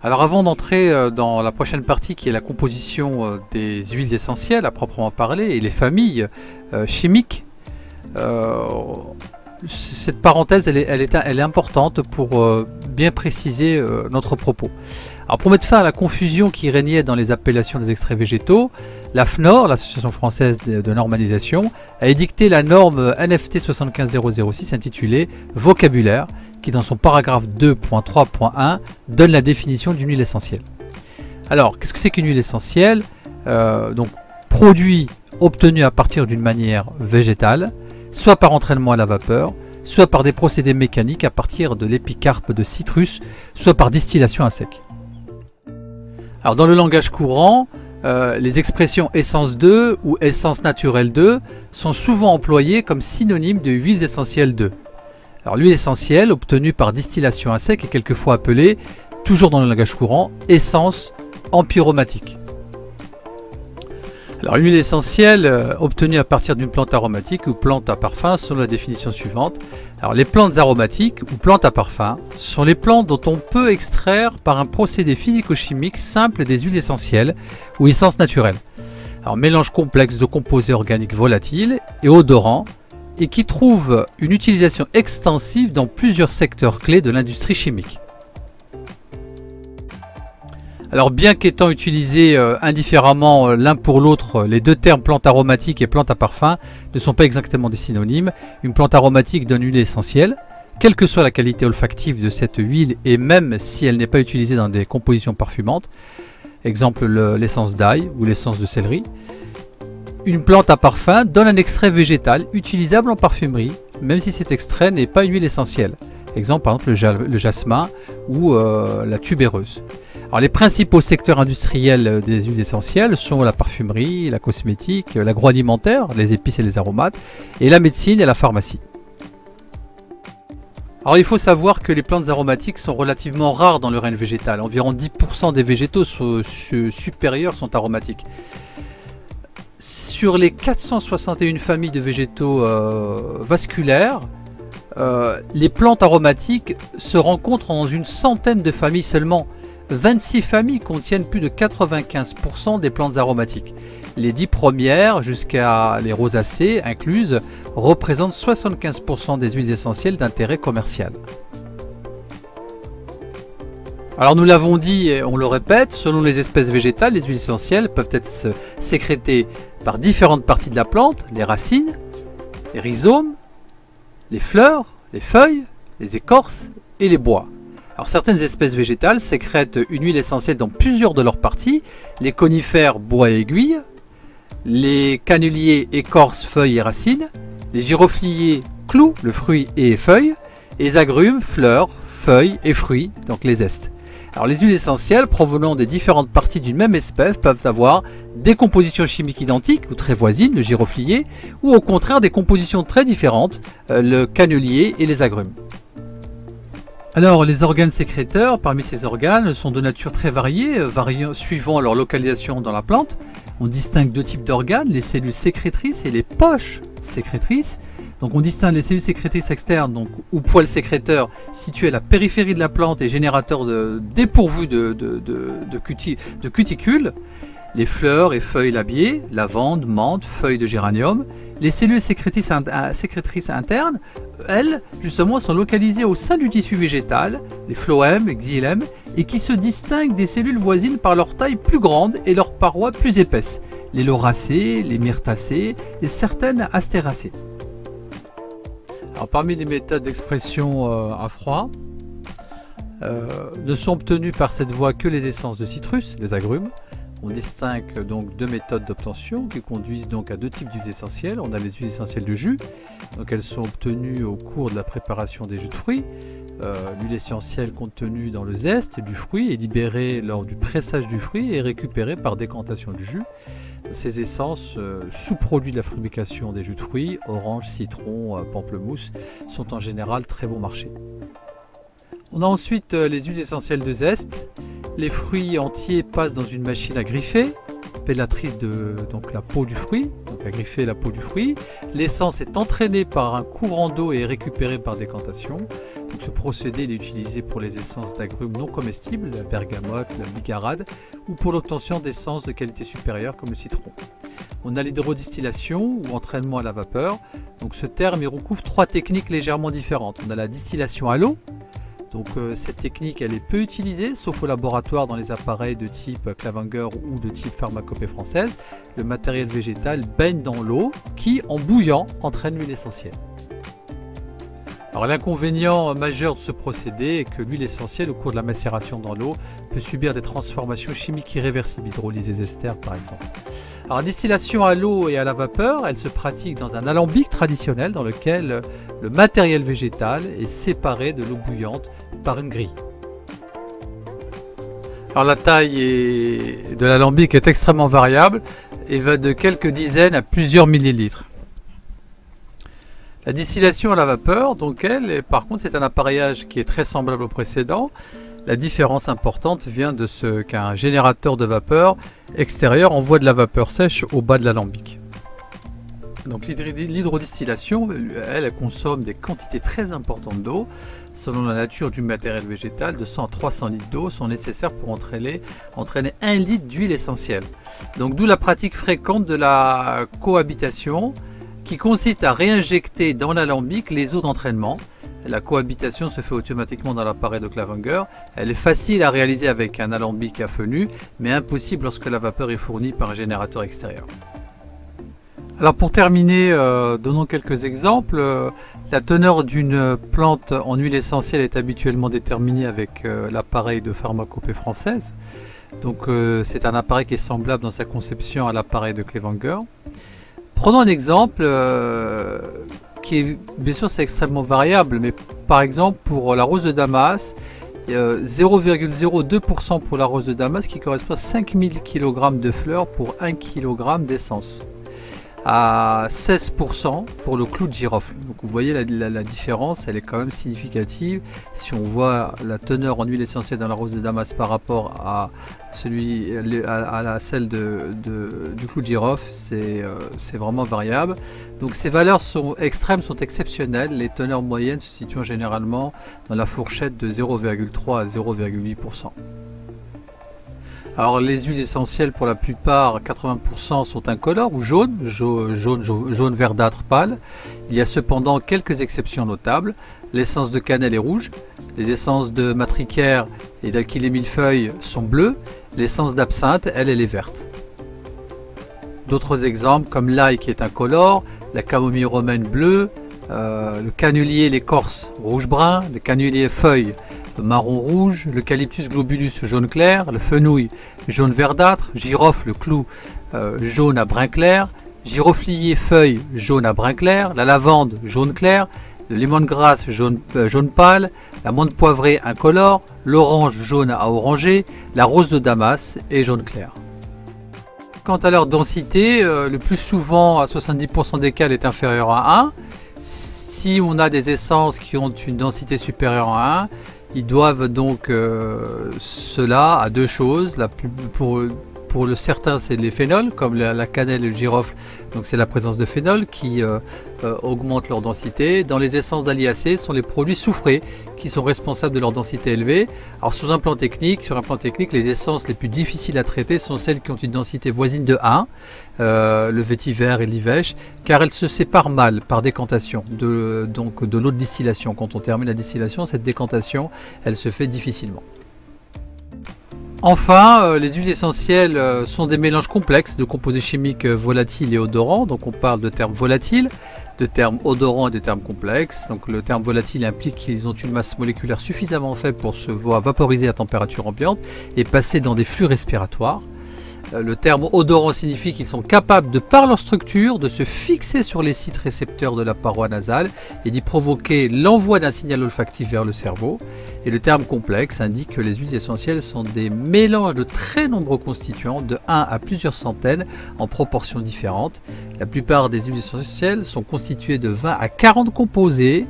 Alors avant d'entrer dans la prochaine partie qui est la composition des huiles essentielles à proprement parler et les familles chimiques, cette parenthèse elle est importante pour bien préciser notre propos. Alors pour mettre fin à la confusion qui régnait dans les appellations des extraits végétaux, la FNOR, l'Association française de normalisation, a édicté la norme NFT 75006 intitulée Vocabulaire, qui dans son paragraphe 2.3.1 donne la définition d'une huile essentielle. Alors qu'est-ce que c'est qu'une huile essentielle? Donc produit obtenu à partir d'une manière végétale, soit par entraînement à la vapeur, soit par des procédés mécaniques à partir de l'épicarpe de citrus, soit par distillation à sec. Alors dans le langage courant, les expressions essence 2 ou essence naturelle 2 sont souvent employées comme synonymes de huiles essentielles 2. Alors l'huile essentielle obtenue par distillation à sec est quelquefois appelée, toujours dans le langage courant, essence empyromatique. Alors une huile essentielle obtenue à partir d'une plante aromatique ou plante à parfum selon la définition suivante. Alors les plantes aromatiques ou plantes à parfum sont les plantes dont on peut extraire par un procédé physico-chimique simple des huiles essentielles ou essences naturelles. Alors mélange complexe de composés organiques volatiles et odorants et qui trouve une utilisation extensive dans plusieurs secteurs clés de l'industrie chimique. Alors bien qu'étant utilisés indifféremment l'un pour l'autre, les deux termes plante aromatique et plante à parfum ne sont pas exactement des synonymes. Une plante aromatique donne une huile essentielle, quelle que soit la qualité olfactive de cette huile et même si elle n'est pas utilisée dans des compositions parfumantes, exemple l'essence d'ail ou l'essence de céleri. Une plante à parfum donne un extrait végétal utilisable en parfumerie, même si cet extrait n'est pas une huile essentielle. Exemple par exemple le jasmin ou la tubéreuse. Alors, les principaux secteurs industriels des huiles essentielles sont la parfumerie, la cosmétique, l'agroalimentaire, les épices et les aromates, et la médecine et la pharmacie. Alors il faut savoir que les plantes aromatiques sont relativement rares dans le règne végétal. Environ 10% des végétaux supérieurs sont aromatiques. Sur les 461 familles de végétaux vasculaires, les plantes aromatiques se rencontrent dans une centaine de familles seulement. 26 familles contiennent plus de 95% des plantes aromatiques. Les 10 premières, jusqu'à les rosacées incluses, représentent 75% des huiles essentielles d'intérêt commercial. Alors nous l'avons dit et on le répète, selon les espèces végétales, les huiles essentielles peuvent être sécrétées par différentes parties de la plante, les racines, les rhizomes, les fleurs, les feuilles, les écorces et les bois. Alors certaines espèces végétales sécrètent une huile essentielle dans plusieurs de leurs parties, les conifères, bois et aiguilles, les canuliers, écorces, feuilles et racines, les girofliers, clous, le fruit et feuilles, et les agrumes, fleurs, feuilles et fruits, donc les zestes. Alors les huiles essentielles provenant des différentes parties d'une même espèce peuvent avoir des compositions chimiques identiques ou très voisines, le giroflier, ou au contraire des compositions très différentes, le canulier et les agrumes. Alors les organes sécréteurs, parmi ces organes, sont de nature très variée, suivant leur localisation dans la plante. On distingue deux types d'organes, les cellules sécrétrices et les poches sécrétrices. Donc on distingue les cellules sécrétrices externes, donc, ou poils sécréteurs, situés à la périphérie de la plante et générateurs dépourvus de cuticules. Les fleurs et feuilles labiées, lavande, menthe, feuilles de géranium. Les cellules sécrétrices internes, elles, justement, sont localisées au sein du tissu végétal, les phloèmes, les xylèmes, et qui se distinguent des cellules voisines par leur taille plus grande et leurs parois plus épaisses. Les lauracées, les myrtacées et certaines astéracées. Alors, parmi les méthodes d'expression à froid, ne sont obtenues par cette voie que les essences de citrus, les agrumes. On distingue donc deux méthodes d'obtention qui conduisent donc à deux types d'huiles essentielles. On a les huiles essentielles de jus, donc elles sont obtenues au cours de la préparation des jus de fruits. L'huile essentielle contenue dans le zeste du fruit est libérée lors du pressage du fruit et récupérée par décantation du jus. Ces essences, sous-produits de la fabrication des jus de fruits, orange, citron, pamplemousse, sont en général très bon marché. On a ensuite les huiles essentielles de zeste. Les fruits entiers passent dans une machine à griffer, pélatrice de donc, la peau du fruit. Donc, à griffer la peau du fruit. L'essence est entraînée par un courant d'eau et est récupérée par décantation. Donc, ce procédé est utilisé pour les essences d'agrumes non comestibles, la bergamote, la bigarade, ou pour l'obtention d'essences de qualité supérieure comme le citron. On a l'hydrodistillation ou entraînement à la vapeur. Donc, ce terme il recouvre 3 techniques légèrement différentes. On a la distillation à l'eau. Donc cette technique elle est peu utilisée sauf au laboratoire dans les appareils de type Clavinger ou de type pharmacopée française. Le matériel végétal baigne dans l'eau qui en bouillant entraîne l'huile essentielle. Alors l'inconvénient majeur de ce procédé est que l'huile essentielle au cours de la macération dans l'eau peut subir des transformations chimiques irréversibles, hydrolyse des esters par exemple. Alors la distillation à l'eau et à la vapeur, elle se pratique dans un alambic traditionnel dans lequel le matériel végétal est séparé de l'eau bouillante par une grille. Alors la taille de l'alambic est extrêmement variable et va de quelques dizaines à plusieurs millilitres. La distillation à la vapeur, donc par contre, c'est un appareillage qui est très semblable au précédent. La différence importante vient de ce qu'un générateur de vapeur extérieur envoie de la vapeur sèche au bas de l'alambic. Donc l'hydrodistillation, elle consomme des quantités très importantes d'eau. Selon la nature du matériel végétal, de 100 à 300 litres d'eau sont nécessaires pour entraîner 1 litre d'huile essentielle. Donc d'où la pratique fréquente de la cohabitation qui consiste à réinjecter dans l'alambic les eaux d'entraînement. La cohabitation se fait automatiquement dans l'appareil de Clavinger. Elle est facile à réaliser avec un alambic à feu nu, mais impossible lorsque la vapeur est fournie par un générateur extérieur. Alors pour terminer, donnons quelques exemples. La teneur d'une plante en huile essentielle est habituellement déterminée avec l'appareil de pharmacopée française. Donc c'est un appareil qui est semblable dans sa conception à l'appareil de Clavinger. Prenons un exemple qui est, bien sûr c'est extrêmement variable, mais par exemple pour la rose de Damas, 0,02% pour la rose de Damas qui correspond à 5000 kg de fleurs pour 1 kg d'essence. À 16% pour le clou de girofle. Donc vous voyez la différence, elle est quand même significative. Si on voit la teneur en huile essentielle dans la rose de Damas par rapport à celle du clou de girofle, c'est vraiment variable. Donc ces valeurs extrêmes sont exceptionnelles. Les teneurs moyennes se situent généralement dans la fourchette de 0,3 à 0,8%. Alors les huiles essentielles pour la plupart, 80% sont incolores ou jaune verdâtre pâle. Il y a cependant quelques exceptions notables. L'essence de cannelle est rouge, les essences de matricaire et d'alkylée millefeuille sont bleues, l'essence d'absinthe, elle est verte. D'autres exemples comme l'ail qui est incolore, la camomille romaine bleue, le canulier l'écorce rouge-brun, le canulier feuille marron-rouge, l'eucalyptus globulus jaune clair, le fenouil jaune verdâtre, girofle le clou jaune à brun clair, giroflier feuille jaune à brun clair, la lavande jaune clair, le lemongrass jaune pâle, la menthe poivrée incolore, l'orange jaune à orangé, la rose de Damas et jaune clair. Quant à leur densité, le plus souvent à 70% des cas elle est inférieure à 1. Si on a des essences qui ont une densité supérieure à 1, ils doivent donc cela à deux choses. Pour le certain, c'est les phénols, comme la cannelle et le girofle, donc c'est la présence de phénol qui augmente leur densité. Dans les essences d'aliacées, ce sont les produits soufrés qui sont responsables de leur densité élevée. Alors sur un plan technique, les essences les plus difficiles à traiter sont celles qui ont une densité voisine de 1, le vétiver et l'ivèche, car elles se séparent mal par décantation de l'eau de distillation. Quand on termine la distillation, cette décantation, elle se fait difficilement. Enfin, les huiles essentielles sont des mélanges complexes de composés chimiques volatiles et odorants. Donc on parle de termes volatiles, de termes odorants et de termes complexes. Donc le terme volatile implique qu'ils ont une masse moléculaire suffisamment faible pour se voir vaporiser à température ambiante et passer dans des flux respiratoires. Le terme odorant signifie qu'ils sont capables, de par leur structure, de se fixer sur les sites récepteurs de la paroi nasale et d'y provoquer l'envoi d'un signal olfactif vers le cerveau. Et le terme complexe indique que les huiles essentielles sont des mélanges de très nombreux constituants, de 1 à plusieurs centaines, en proportions différentes. La plupart des huiles essentielles sont constituées de 20 à 40 composés.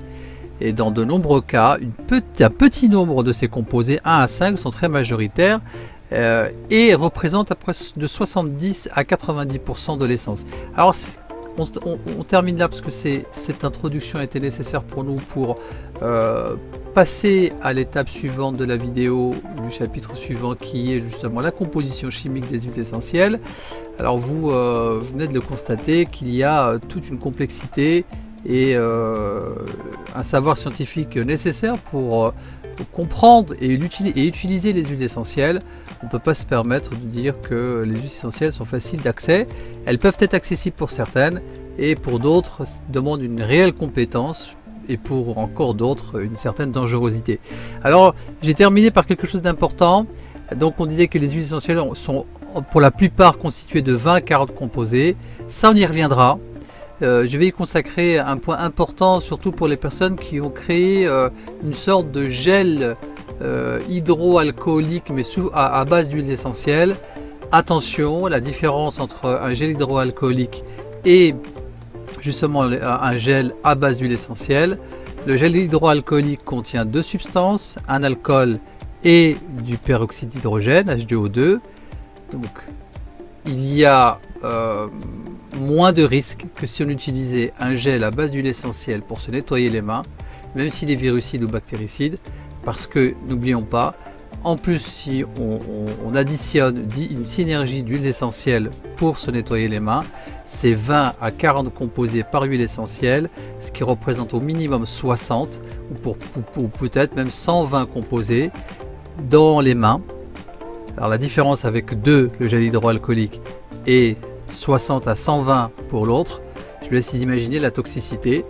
Et dans de nombreux cas, un petit nombre de ces composés, 1 à 5, sont très majoritaires. Et représente à près de 70 à 90% de l'essence. Alors on termine là parce que cette introduction a été nécessaire pour nous pour passer à l'étape suivante de la vidéo, du chapitre suivant qui est justement la composition chimique des huiles essentielles. Alors vous venez de le constater qu'il y a toute une complexité et un savoir scientifique nécessaire pour comprendre et utiliser les huiles essentielles. On ne peut pas se permettre de dire que les huiles essentielles sont faciles d'accès. Elles peuvent être accessibles pour certaines et pour d'autres demandent une réelle compétence et pour encore d'autres une certaine dangerosité. Alors j'ai terminé par quelque chose d'important. Donc on disait que les huiles essentielles sont pour la plupart constituées de 20 à 40 composés. Ça on y reviendra. Je vais y consacrer un point important, surtout pour les personnes qui ont créé une sorte de gel hydroalcoolique mais à base d'huiles essentielles. Attention, la différence entre un gel hydroalcoolique et justement un gel à base d'huile essentielle. Le gel hydroalcoolique contient deux substances, un alcool et du peroxyde d'hydrogène, H2O2. Donc il y a moins de risques que si on utilisait un gel à base d'huile essentielle pour se nettoyer les mains, même s'il est virucide ou bactéricide, parce que n'oublions pas, en plus si on additionne une synergie d'huiles essentielles pour se nettoyer les mains, c'est 20 à 40 composés par huile essentielle, ce qui représente au minimum 60 ou peut-être même 120 composés dans les mains. Alors la différence avec le gel hydroalcoolique et 60 à 120 pour l'autre, je vous laisse imaginer la toxicité.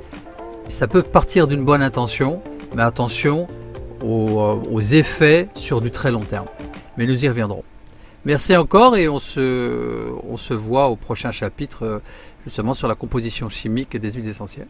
Ça peut partir d'une bonne intention, mais attention aux effets sur du très long terme. Mais nous y reviendrons. Merci encore et on se voit au prochain chapitre justement sur la composition chimique des huiles essentielles.